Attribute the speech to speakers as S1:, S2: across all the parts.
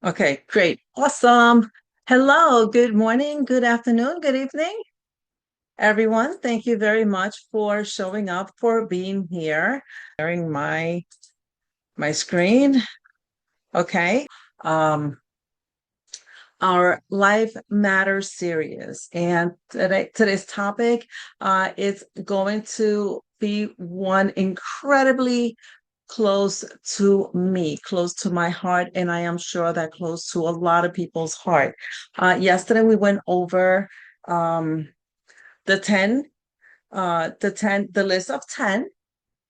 S1: Okay, great. Awesome. Hello, good morning, good afternoon, good evening, everyone. Thank you very much for showing up, for being here, sharing my screen. Okay. Um, our Life Matters series. And today's topic is going to be one incredibly close to me, close to my heart, and I am sure that close to a lot of people's heart. Yesterday we went over um, the 10, the list of 10,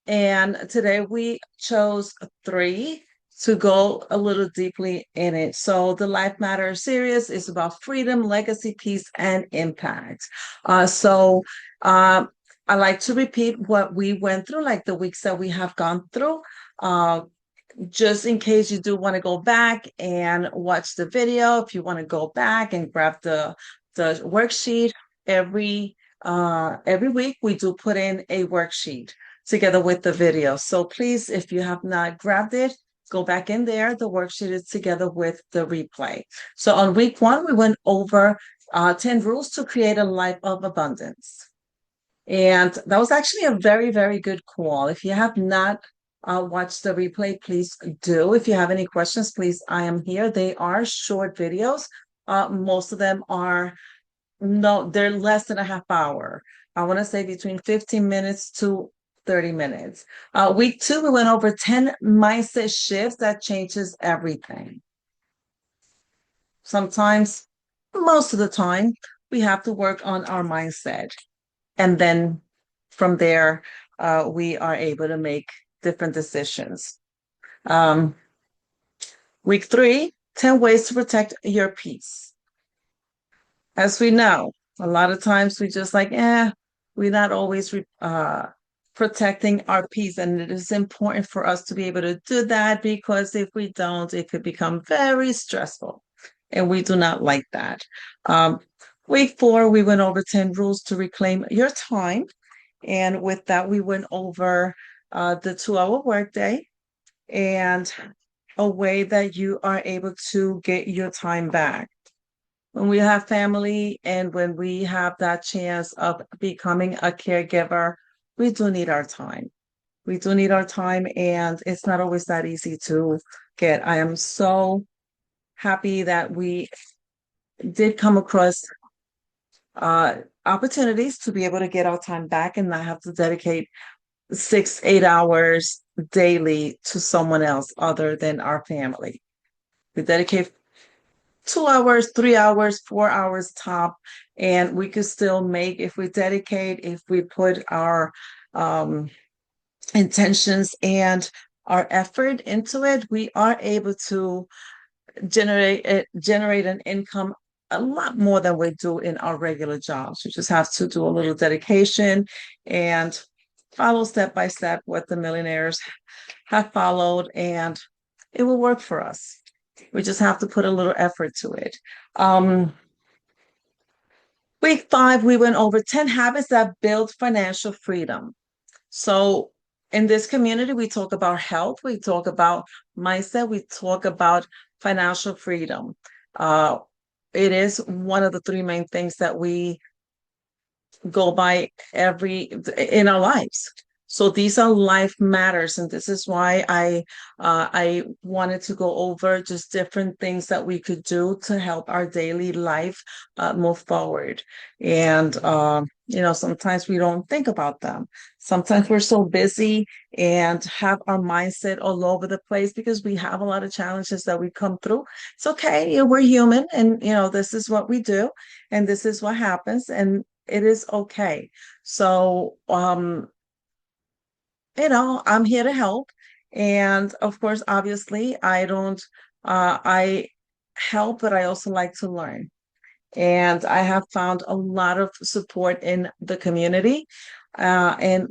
S1: and today we chose three to go a little deeply in it. So the Life Matters series is about freedom, legacy, peace, and impact. So I like to repeat what we went through, like the weeks that we have gone through. Uh, just in case you do want to go back and watch the video, if you want to go back and grab the worksheet, every week we do put in a worksheet together with the video. So please, if you have not grabbed it, go back in there. The worksheet is together with the replay. So on week one, we went over 10 rules to create a life of abundance. And that was actually a very, very good call. If you have not watched the replay, please do. If you have any questions, please, I am here. They are short videos. Most of them are, no, they're less than a half hour. I want to say between 15 minutes to 30 minutes. Week two, we went over 10 mindset shifts that changes everything. Sometimes, most of the time, we have to work on our mindset. And then from there, we are able to make different decisions. Um, Week three, 10 ways to protect your peace. As we know, a lot of times we just like, we're not always protecting our peace. And it is important for us to be able to do that because if we don't, it could become very stressful. And we do not like that. Um, Week four, we went over 10 rules to reclaim your time. And with that, we went over the 2 hour workday and a way that you are able to get your time back. When we have family and when we have that chance of becoming a caregiver, we do need our time. We do need our time, and it's not always that easy to get. I am so happy that we did come across opportunities to be able to get our time back and not have to dedicate 6, 8 hours daily to someone else other than our family. We dedicate 2 hours, 3 hours, 4 hours top, and we could still make, if we dedicate, if we put our um, intentions and our effort into it, we are able to generate an income a lot more than we do in our regular jobs. We just have to do a little dedication and follow step by step what the millionaires have followed, and it will work for us. We just have to put a little effort to it. Week five, we went over 10 habits that build financial freedom. So in this community, we talk about health, we talk about mindset, we talk about financial freedom. Uh, it is one of the three main things that we go by in our lives. So these are life matters, and this is why I wanted to go over just different things that we could do to help our daily life move forward. And sometimes we don't think about them. Sometimes we're so busy and have our mindset all over the place because we have a lot of challenges that we come through. It's okay, we're human, and this is what we do, and this is what happens, and it is okay. So, I'm here to help. And of course, obviously, I help, but I also like to learn. And I have found a lot of support in the community. And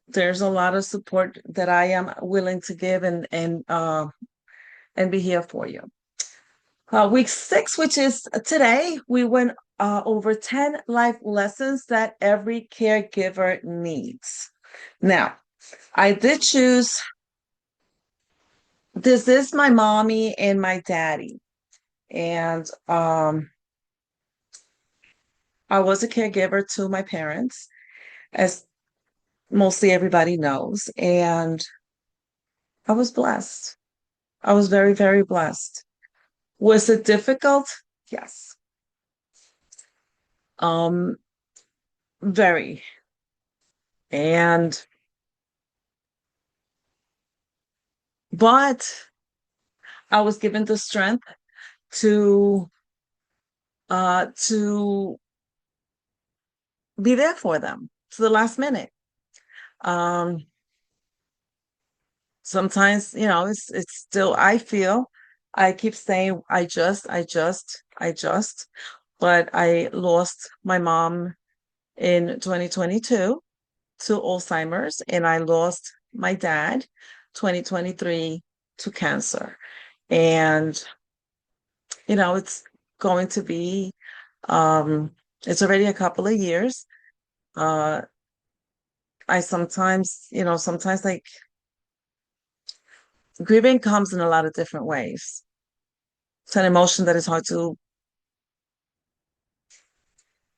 S1: there's a lot of support that I am willing to give and be here for you. Week six, which is today, we went over 10 life lessons that every caregiver needs. Now, I did choose, this is my mommy and my daddy. And I was a caregiver to my parents, as mostly everybody knows. And I was blessed. I was very, very blessed. Was it difficult? Yes. Um, very. And but I was given the strength to to be there for them to the last minute. Um, Sometimes, it's still, I feel, I keep saying I just, but I lost my mom in 2022 to Alzheimer's, and I lost my dad 2023 to cancer. And it's going to be it's already a couple of years. Uh I sometimes, like, grieving comes in a lot of different ways. It's an emotion that is hard to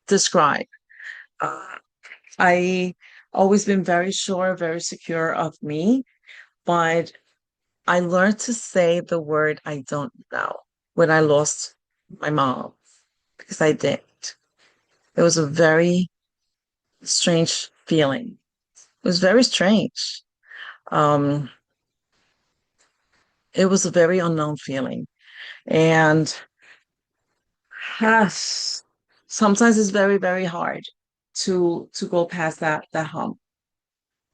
S1: describe. Uh, I always been very sure, very secure of me, but I learned to say the word I don't know when I lost my mom, because I did. It was a very strange feeling. It was very strange. Um, it was a very unknown feeling. And Yes. Sometimes it's very, very hard to go past that hump.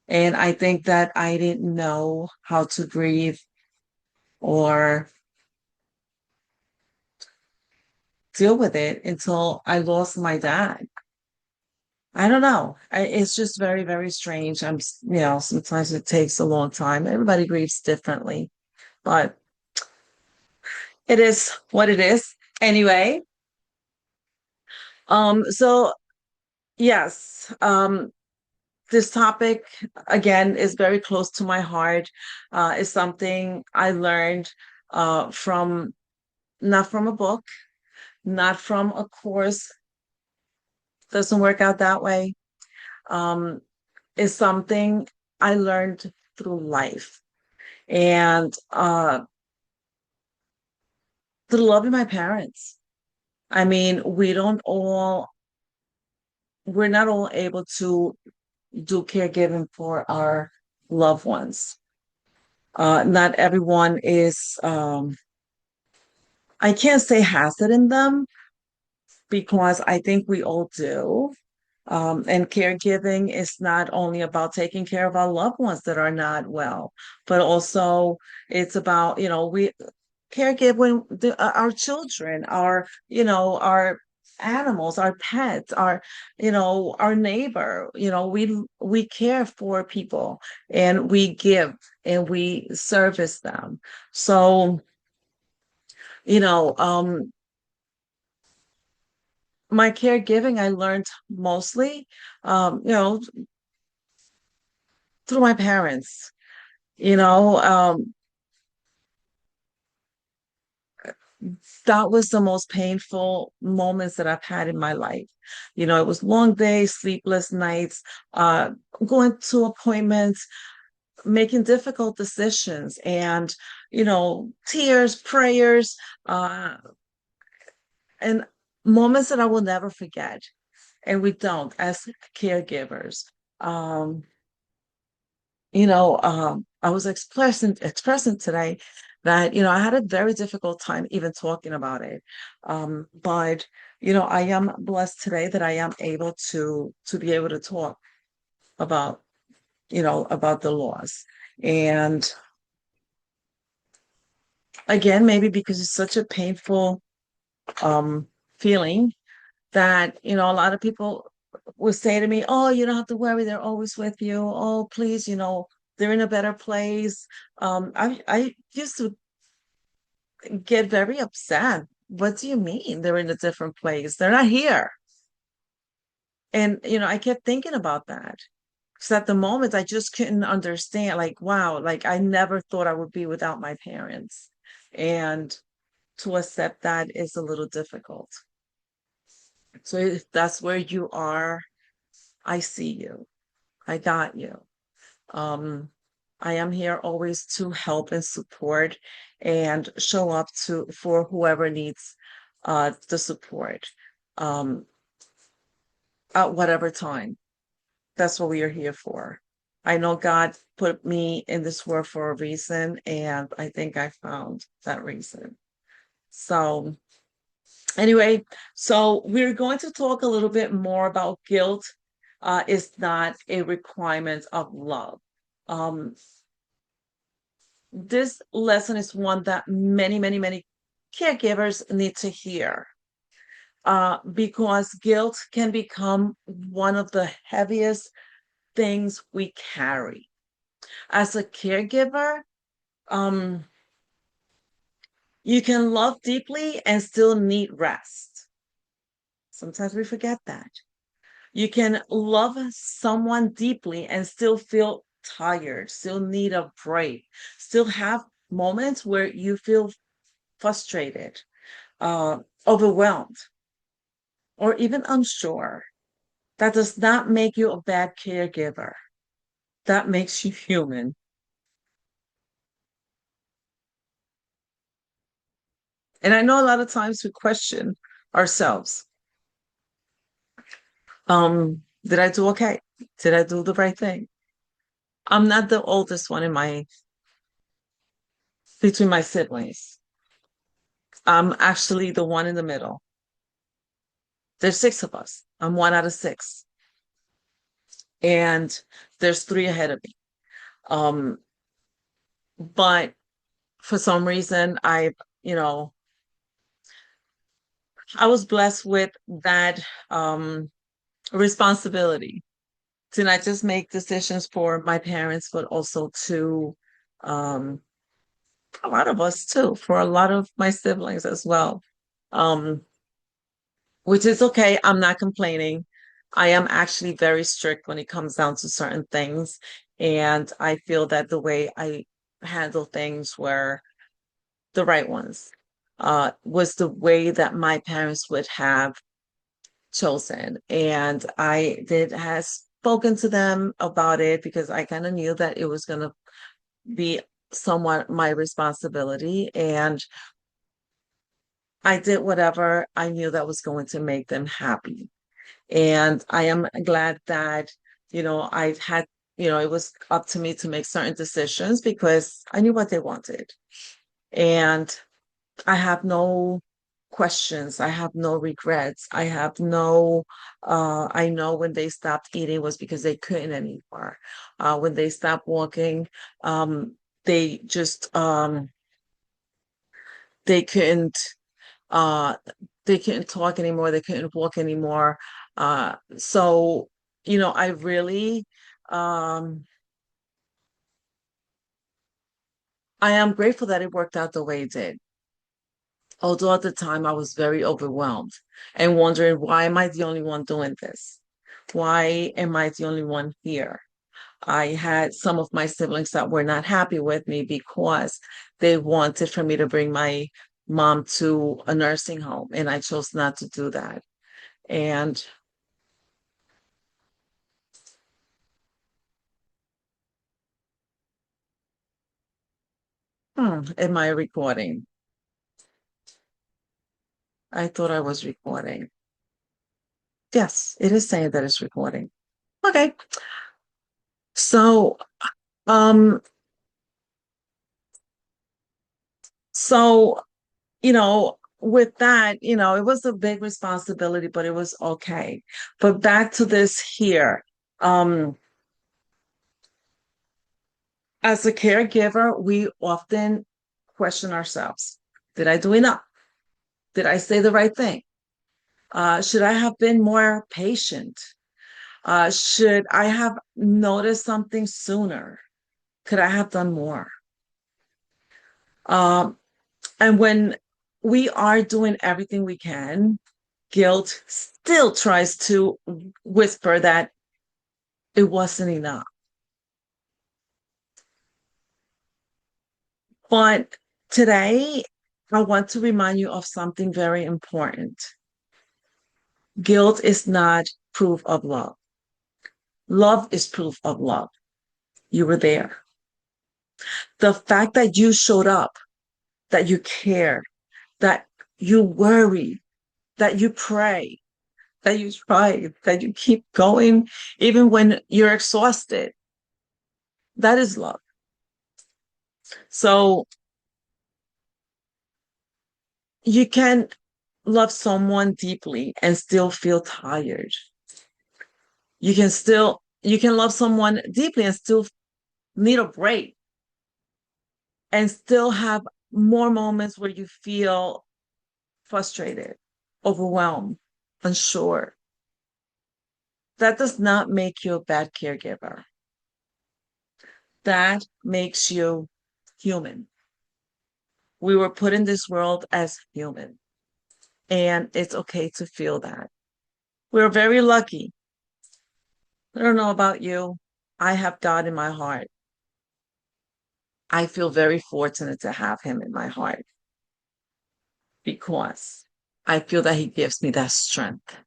S1: And I think that I didn't know how to grieve or deal with it until I lost my dad. I don't know. It's just very, very strange. Sometimes it takes a long time. Everybody grieves differently, but it is what it is. Anyway, so yes, this topic, again, is very close to my heart. Is something I learned from, not from a book, not from a course. Doesn't work out that way. Um, is something I learned through life, and through loving my parents. I mean, we're not all able to do caregiving for our loved ones. Not everyone is, I can't say has it in them, because I think we all do. And caregiving is not only about taking care of our loved ones that are not well, but also it's about, we caregive when our children, our animals, our pets, our neighbor. We care for people, and we give, and we service them. So, you know, um, my caregiving, I learned mostly, through my parents. You know, um, that was the most painful moments that I've had in my life. It was long days, sleepless nights, uh, going to appointments, making difficult decisions, and, tears, prayers, and moments that I will never forget. And we don't, as caregivers. Um, I was expressing today that, I had a very difficult time even talking about it. But I am blessed today that I am able to be able to talk about, about the loss. And again, maybe because it's such a painful um feeling, that, a lot of people would say to me, "Oh, you don't have to worry, they're always with you. Oh, please, they're in a better place." I used to get very upset. What do you mean they're in a different place? They're not here. And, I kept thinking about that. Because at the moment, I just couldn't understand, like, wow, like I never thought I would be without my parents. And to accept that is a little difficult. So if that's where you are, I see you. I got you. Um, I am here always to help and support and show up to for whoever needs the support um, at whatever time. That's what we are here for. I know God put me in this world for a reason, and I think I found that reason. So, anyway, so we're going to talk a little bit more about guilt is not a requirement of love. Um, this lesson is one that many, many, many caregivers need to hear because guilt can become one of the heaviest things we carry. As a caregiver, um, you can love deeply and still need rest. Sometimes we forget that. You can love someone deeply and still feel tired, still need a break, still have moments where you feel frustrated, overwhelmed, or even unsure. That does not make you a bad caregiver. That makes you human. And I know a lot of times we question ourselves. Did I do okay? Did I do the right thing? I'm not the oldest one in my between my siblings. I'm actually the one in the middle. There's six of us. I'm one out of six. And there's three ahead of me. Um, but for some reason you know, I was blessed with that responsibility to not just make decisions for my parents, but also to um a lot of us too, for a lot of my siblings as well. Um, which is okay. I'm not complaining. I am actually very strict when it comes down to certain things. And I feel that the way I handle things were the right ones, was the way that my parents would have chosen. And I did has spoken to them about it because I kind of knew that it was going to be somewhat my responsibility. And I did whatever I knew that was going to make them happy. And I am glad that, I had, it was up to me to make certain decisions because I knew what they wanted. And I have no questions. I have no regrets. I know when they stopped eating was because they couldn't anymore. When they stopped walking, um, they just, they couldn't, uh, they couldn't talk anymore. They couldn't walk anymore. So, I really, um, I am grateful that it worked out the way it did. Although at the time I was very overwhelmed and wondering, why am I the only one doing this? Why am I the only one here? I had some of my siblings that were not happy with me because they wanted for me to bring my mom to a nursing home, and I chose not to do that. And am I recording? I thought I was recording. Yes, it is saying that it's recording. Okay. So, um, so with that, it was a big responsibility, but it was okay. But back to this here. Um, as a caregiver, we often question ourselves. Did I do enough? Did I say the right thing? Should I have been more patient? Should I have noticed something sooner? Could I have done more? Um, and when we are doing everything we can, guilt still tries to whisper that it wasn't enough. But today, I want to remind you of something very important. Guilt is not proof of love. Love is proof of love. You were there. The fact that you showed up, that you care, that you worry, that you pray, that you try, that you keep going, even when you're exhausted, that is love. So you can love someone deeply and still feel tired. You can love someone deeply and still need a break and still have more moments where you feel frustrated, overwhelmed, unsure. That does not make you a bad caregiver. That makes you human. We were put in this world as human, and it's okay to feel that. We're very lucky. I don't know about you. I have God in my heart. I feel very fortunate to have him in my heart because I feel that he gives me that strength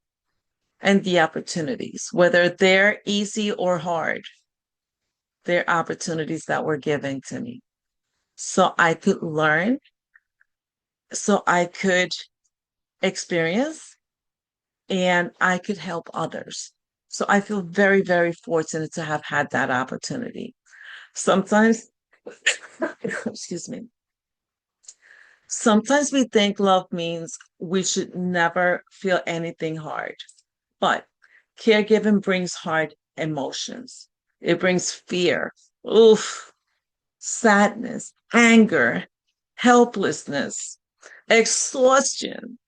S1: and the opportunities, whether they're easy or hard, they're opportunities that were given to me. So I could learn, so I could experience, and I could help others. So I feel very, very fortunate to have had that opportunity. Sometimes, excuse me, sometimes we think love means we should never feel anything hard, but caregiving brings hard emotions. It brings fear, oof, sadness, anger, helplessness, exhaustion,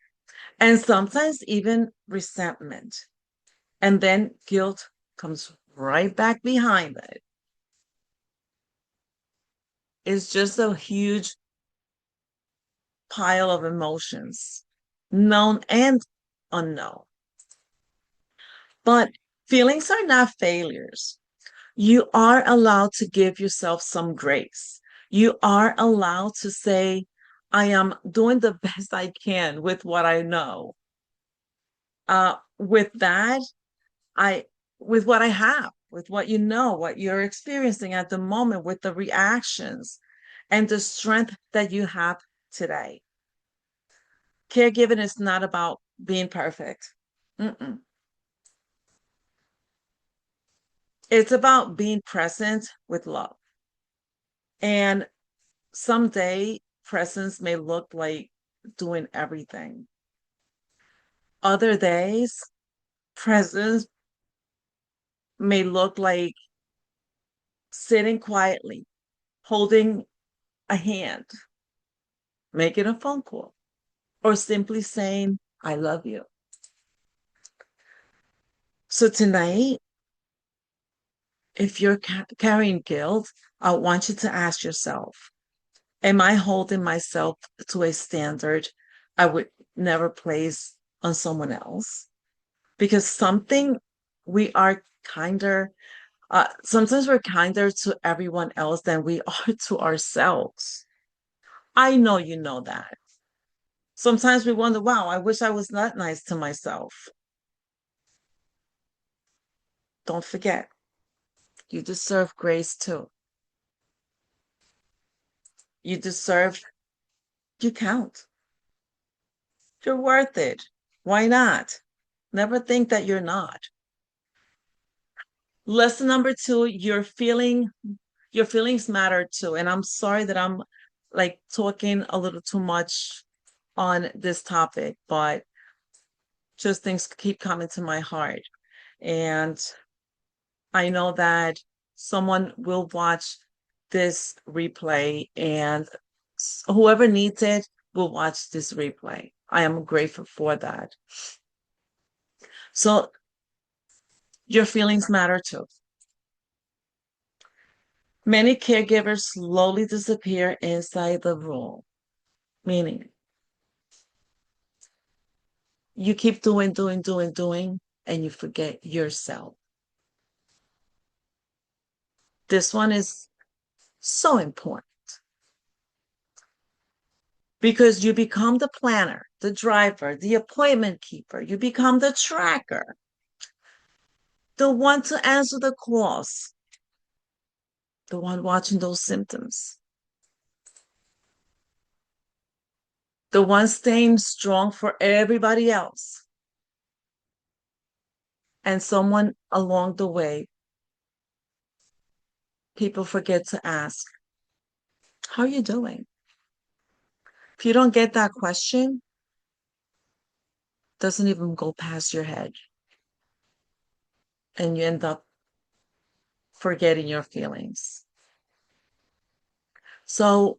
S1: and sometimes even resentment. And then guilt comes right back behind it. It's just a huge pile of emotions, known and unknown. But feelings are not failures. You are allowed to give yourself some grace. You are allowed to say, I am doing the best I can with what I know. With that, I with what I have, with what you know, what you're experiencing at the moment, with the reactions and the strength that you have today. Caregiving is not about being perfect. Mm-mm. It's about being present with love. And someday presence may look like doing everything. Other days, presence may look like sitting quietly, holding a hand, making a phone call, or simply saying, I love you. So tonight, if you're carrying guilt, I want you to ask yourself, am I holding myself to a standard I would never place on someone else? Because we are kinder, sometimes we're kinder to everyone else than we are to ourselves. I know you know that. Sometimes we wonder, wow, I wish I was not nice to myself. Don't forget, you deserve grace too. You deserve, you count. You're worth it. Why not? Never think that you're not. Lesson number two, your feelings matter too. And I'm sorry that I'm like talking a little too much on this topic, but just things keep coming to my heart. And I know that someone will watch this replay, and whoever needs it will watch this replay. I am grateful for that. So your feelings matter too. Many caregivers slowly disappear inside the room, meaning you keep doing, and you forget yourself. This one is so important because you become the planner, the driver, the appointment keeper. You become the tracker, the one to answer the calls, the one watching those symptoms, the one staying strong for everybody else. And someone along the way, people forget to ask, how are you doing? If you don't get that question, it doesn't even go past your head. And you end up forgetting your feelings. So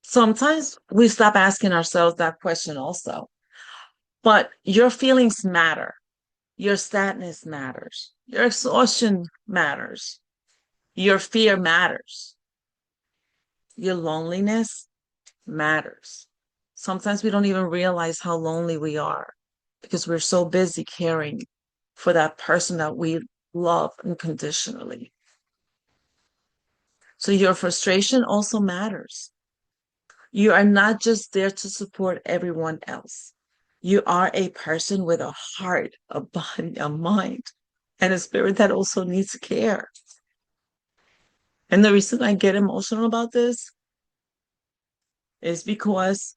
S1: sometimes we stop asking ourselves that question also. But your feelings matter. Your sadness matters. Your exhaustion matters. Your fear matters. Your loneliness matters. Sometimes we don't even realize how lonely we are because we're so busy caring for that person that we love unconditionally. So your frustration also matters. You are not just there to support everyone else. You are a person with a heart, a body, a mind, and a spirit that also needs care. And the reason I get emotional about this is because,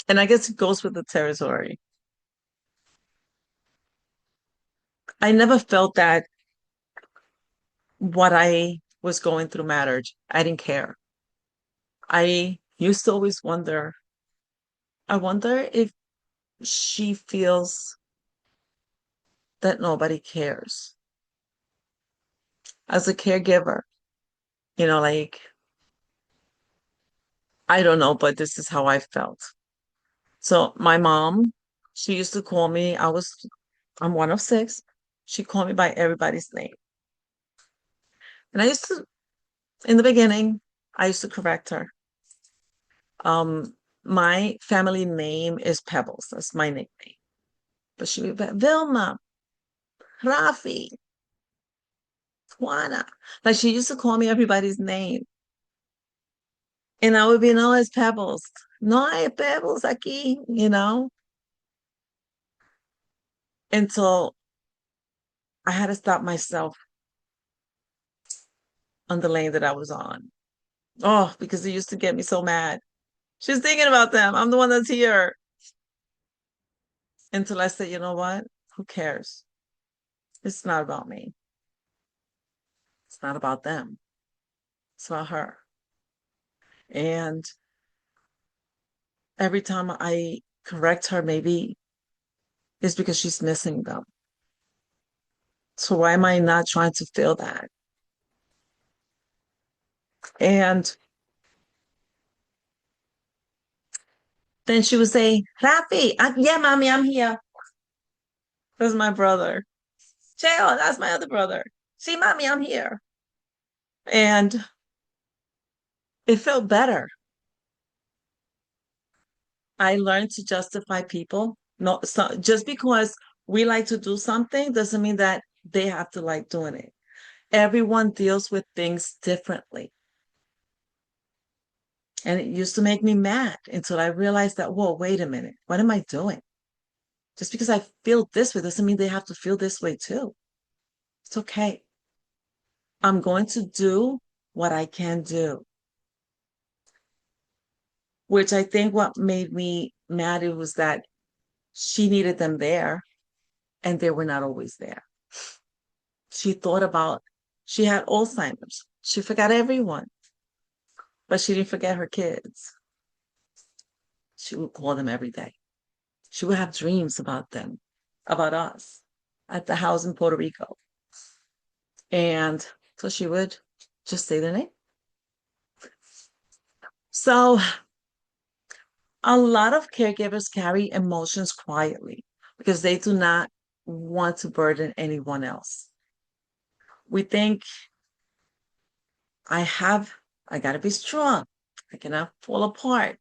S1: and I guess it goes with the territory, I never felt that what I was going through mattered. I didn't care. I used to always wonder, I wonder if she feels that nobody cares. As a caregiver, like, I don't know, but this is how I felt. So my mom, she used to call me, I'm one of six. She called me by everybody's name. And in the beginning, I used to correct her. My family name is Pebbles. That's my nickname. But she would be Vilma, Rafi, Juana. Like she used to call me everybody's name. And I would be, no, it's Pebbles. No hay Pebbles aquí. Until I had to stop myself on the lane that I was on. Oh, because it used to get me so mad. She's thinking about them. I'm the one that's here. Until I said, you know what? Who cares? It's not about me. It's not about them. It's about her. And every time I correct her, maybe it's because she's missing them. So why am I not trying to feel that? And then she would say, Rafi, yeah, mommy, I'm here. That's my brother. Cheo, that's my other brother. See, mommy, I'm here. And it felt better. I learned to justify people. No, so just because we like to do something doesn't mean that they have to like doing it. Everyone deals with things differently. And it used to make me mad until I realized that, whoa, wait a minute. What am I doing? Just because I feel this way doesn't mean they have to feel this way too. It's okay. I'm going to do what I can do, which I think what made me mad it was that she needed them there and they were not always there. She thought about, she had Alzheimer's. She forgot everyone, but she didn't forget her kids. She would call them every day. She would have dreams about them, about us at the house in Puerto Rico. And so she would just say the name. So a lot of caregivers carry emotions quietly because they do not want to burden anyone else. We think I got to be strong. I cannot fall apart.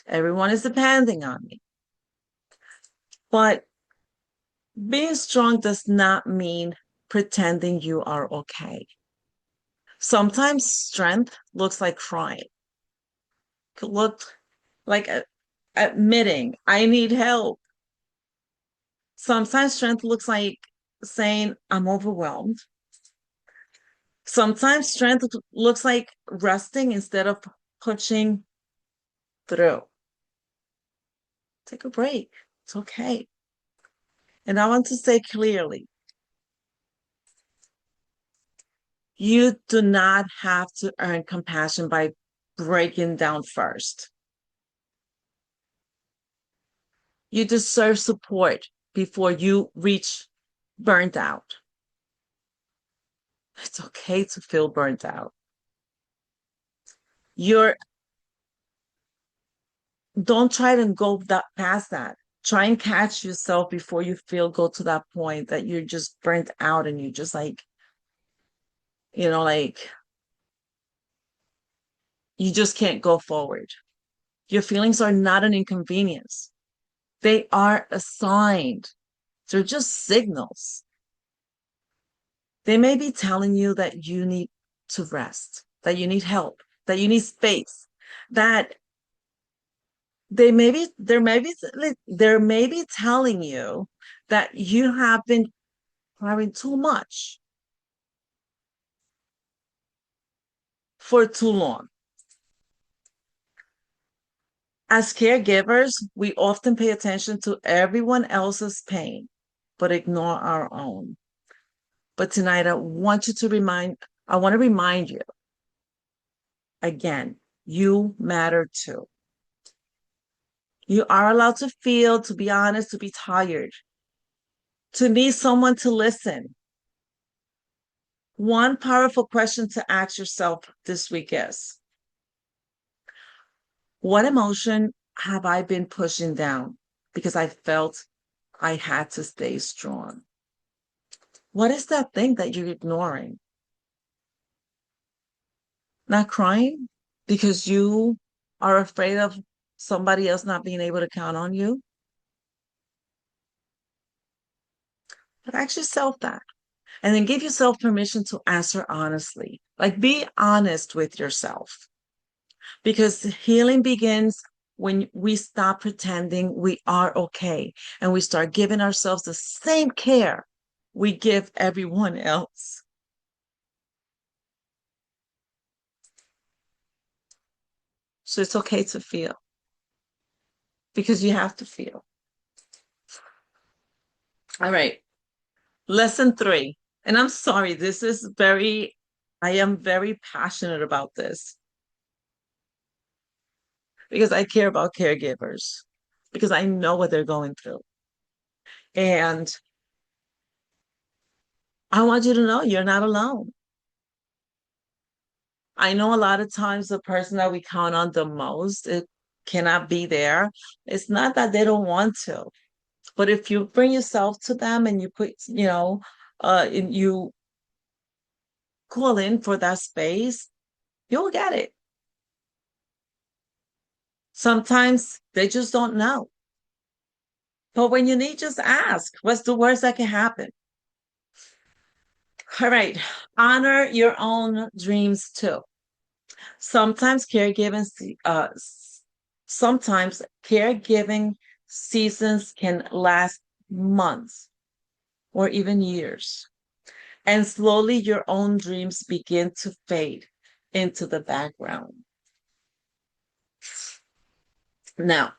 S1: Everyone is depending on me. But being strong does not mean pretending you are okay. Sometimes strength looks like crying, could look like admitting, I need help. Sometimes strength looks like saying, I'm overwhelmed. Sometimes strength looks like resting instead of pushing through. Take a break. It's okay. And I want to say clearly, you do not have to earn compassion by breaking down first. You deserve support before you reach burnt out. It's okay to feel burnt out. You're don't try to go that past that. Try and catch yourself before you feel go to that point that you're just burnt out and you just like, like you just can't go forward. Your feelings are not an inconvenience. They are assigned. They're just signals. They may be telling you that you need to rest, that you need help, that you need space, that they may be telling you that you have been carrying too much for too long. As caregivers, we often pay attention to everyone else's pain, but ignore our own. But tonight, I want to remind you again, you matter too. You are allowed to feel, to be honest, to be tired, to need someone to listen. One powerful question to ask yourself this week is, what emotion have I been pushing down because I felt I had to stay strong? What is that thing that you're ignoring? Not crying because you are afraid of somebody else not being able to count on you? But ask yourself that. And then give yourself permission to answer honestly. Like be honest with yourself because healing begins when we stop pretending we are okay and we start giving ourselves the same care we give everyone else. So it's okay to feel because you have to feel. All right. Lesson 3. And I'm sorry, I am very passionate about this because I care about caregivers, because I know what they're going through. And I want you to know you're not alone. I know a lot of times the person that we count on the most, it cannot be there. It's not that they don't want to, but if you bring yourself to them and you and you call in for that space, you'll get it. Sometimes they just don't know. But when you need, just ask. What's the worst that can happen? All right. Honor your own dreams too. Sometimes caregiving, sometimes caregiving seasons can last months or even years. And slowly your own dreams begin to fade into the background. Now,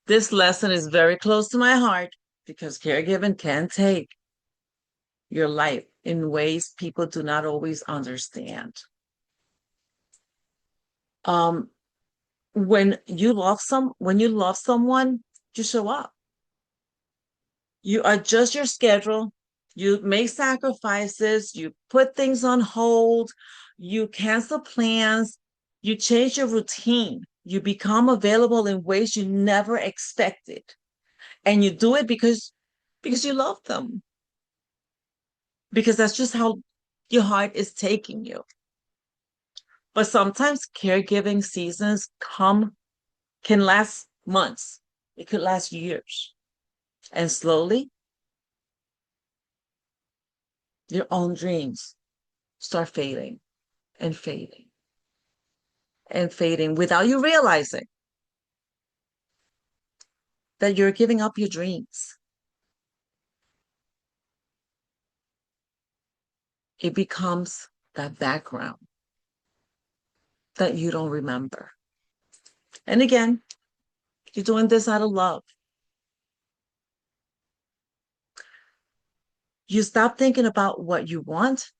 S1: this lesson is very close to my heart because caregiving can take your life in ways people do not always understand. Um, when you love someone, you show up. You adjust your schedule, you make sacrifices, you put things on hold, you cancel plans, you change your routine, you become available in ways you never expected. And you do it because you love them. Because that's just how your heart is taking you. But sometimes caregiving seasons can last months. It could last years. And slowly your own dreams start fading and fading and fading without you realizing that you're giving up your dreams. It becomes that background that you don't remember. And again, you're doing this out of love. You stop thinking about what you want.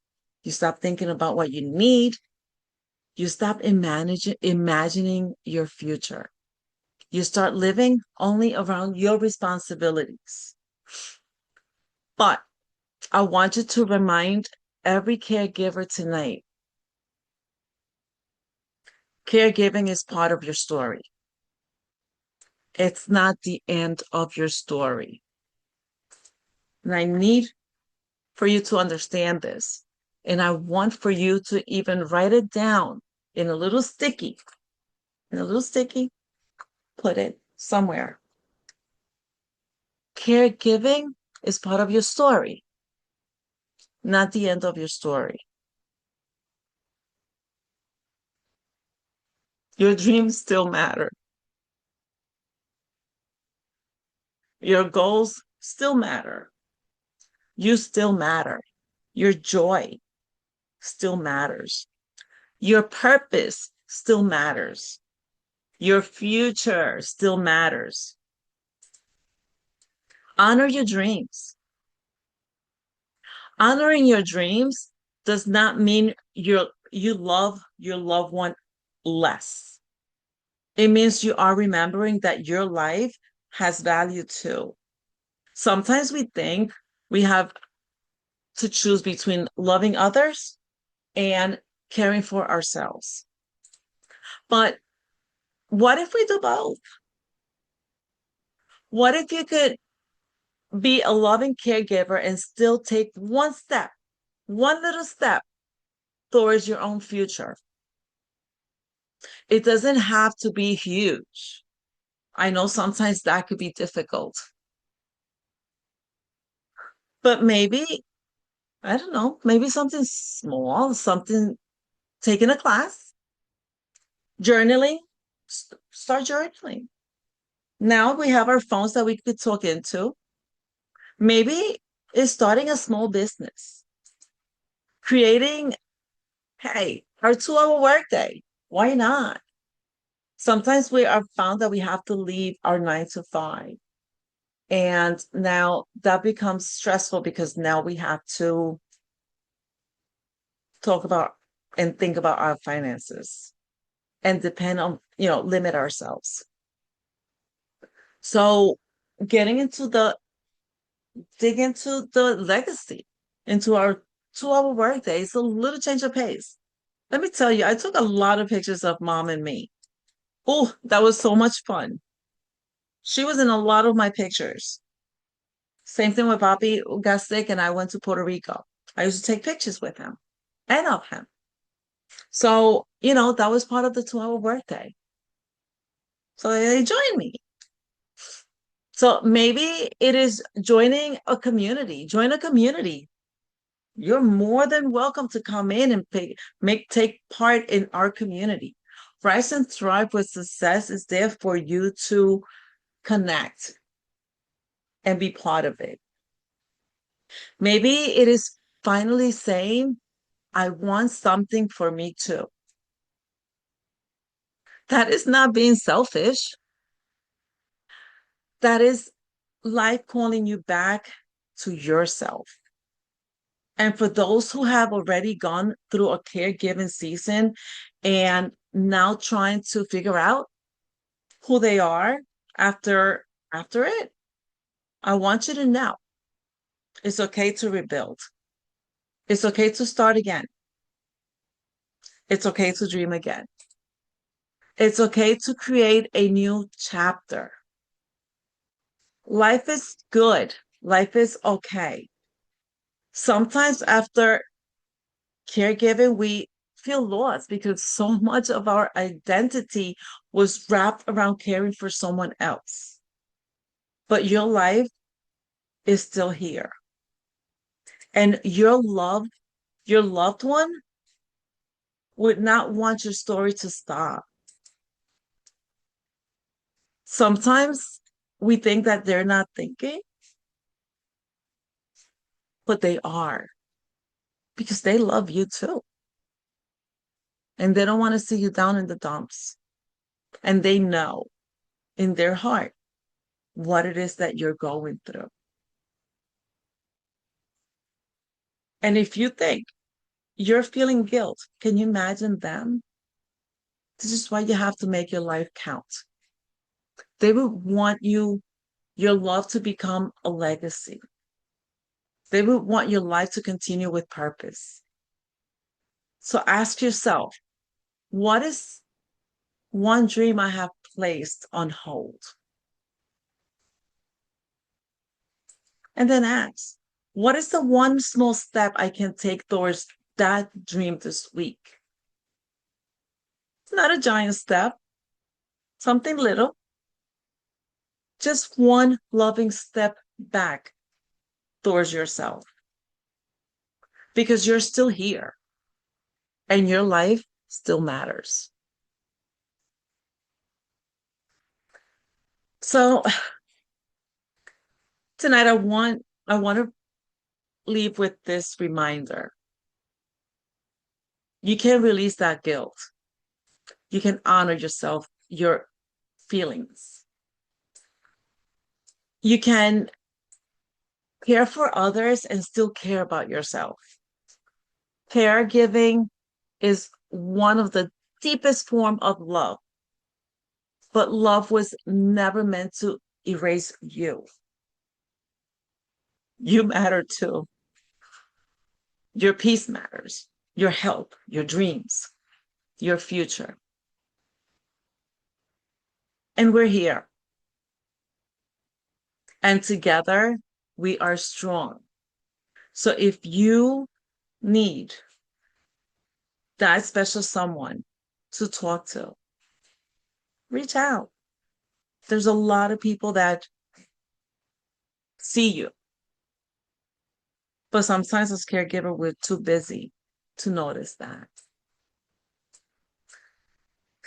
S1: You stop thinking about what you need. You stop imagining your future. You start living only around your responsibilities. But I want you to remind every caregiver tonight, caregiving is part of your story. It's not the end of your story. And I need for you to understand this. And I want for you to even write it down in a little sticky, put it somewhere. Caregiving is part of your story, not the end of your story. Your dreams still matter. Your goals still matter. You still matter. Your joy still matters. Your purpose still matters. Your future still matters. Honor your dreams. Honoring your dreams does not mean you love your loved one less. It means you are remembering that your life has value too. Sometimes we think we have to choose between loving others and caring for ourselves. But what if we do both? What if you could be a loving caregiver and still take one step, one little step towards your own future? It doesn't have to be huge. I know sometimes that could be difficult. But maybe, I don't know, maybe something small, something taking a class, journaling, start journaling. Now we have our phones that we could talk into. Maybe it's starting a small business, creating, hey, our 2 hour workday. Why not? Sometimes we are found that we have to leave our 9 to 5. And now that becomes stressful because now we have to talk about and think about our finances and depend on, limit ourselves. So getting into dig into the legacy, into our 2 hour workday, it's a little change of pace. Let me tell you, I took a lot of pictures of mom and me. Oh, that was so much fun. She was in a lot of my pictures. Same thing with Bobby got sick and I went to Puerto Rico. I used to take pictures with him and of him. So, that was part of the 2 hour workday. So they joined me. So maybe it is joining a community. Join a community. You're more than welcome to come in and take part in our community. Rise and Thrive with Success is there for you to connect and be part of it. Maybe it is finally saying, I want something for me too. That is not being selfish. That is life calling you back to yourself. And for those who have already gone through a caregiving season and now trying to figure out who they are after it, I want you to know it's okay to rebuild. It's okay to start again. It's okay to dream again. It's okay to create a new chapter. Life is good. Life is okay. Sometimes after caregiving, we feel lost because so much of our identity was wrapped around caring for someone else. But your life is still here. And your loved one would not want your story to stop. Sometimes we think that they're not thinking, but they are because they love you too. And they don't want to see you down in the dumps. And they know in their heart what it is that you're going through. And if you think you're feeling guilt, can you imagine them? This is why you have to make your life count. They would want your love to become a legacy. They would want your life to continue with purpose. So ask yourself, what is one dream I have placed on hold? And then ask, what is the one small step I can take towards that dream this week? It's not a giant step, something little, just one loving step back towards yourself because you're still here and your life still matters. So tonight I want to leave with this reminder. You can release that guilt. You can honor yourself, your feelings. You can care for others and still care about yourself. Caregiving is one of the deepest form of love, but love was never meant to erase you. You matter too. Your peace matters, your health, your dreams, your future. And we're here. And together we are strong. So if you need that special someone to talk to, reach out. There's a lot of people that see you, but sometimes as caregiver, we're too busy to notice that.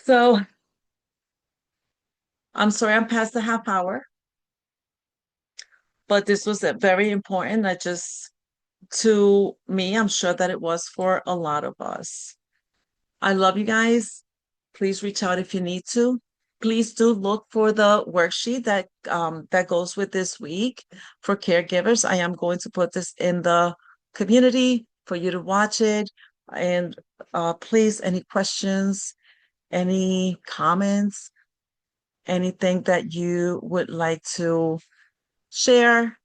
S1: So I'm sorry I'm past the half hour, but this was very important. Not just to me, I'm sure that it was for a lot of us. I love you guys. Please reach out if you need to. Please do look for the worksheet that goes with this week for caregivers. I am going to put this in the community for you to watch it. And please, any questions, any comments, anything that you would like to share,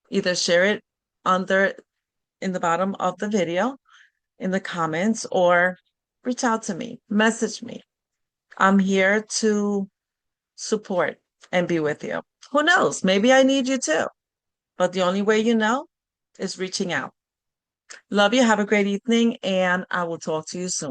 S1: either share it under in the bottom of the video, in the comments, or reach out to me, message me. I'm here to support and be with you. Who knows? Maybe I need you too. But the only way you know is reaching out. Love you. Have a great evening, and I will talk to you soon.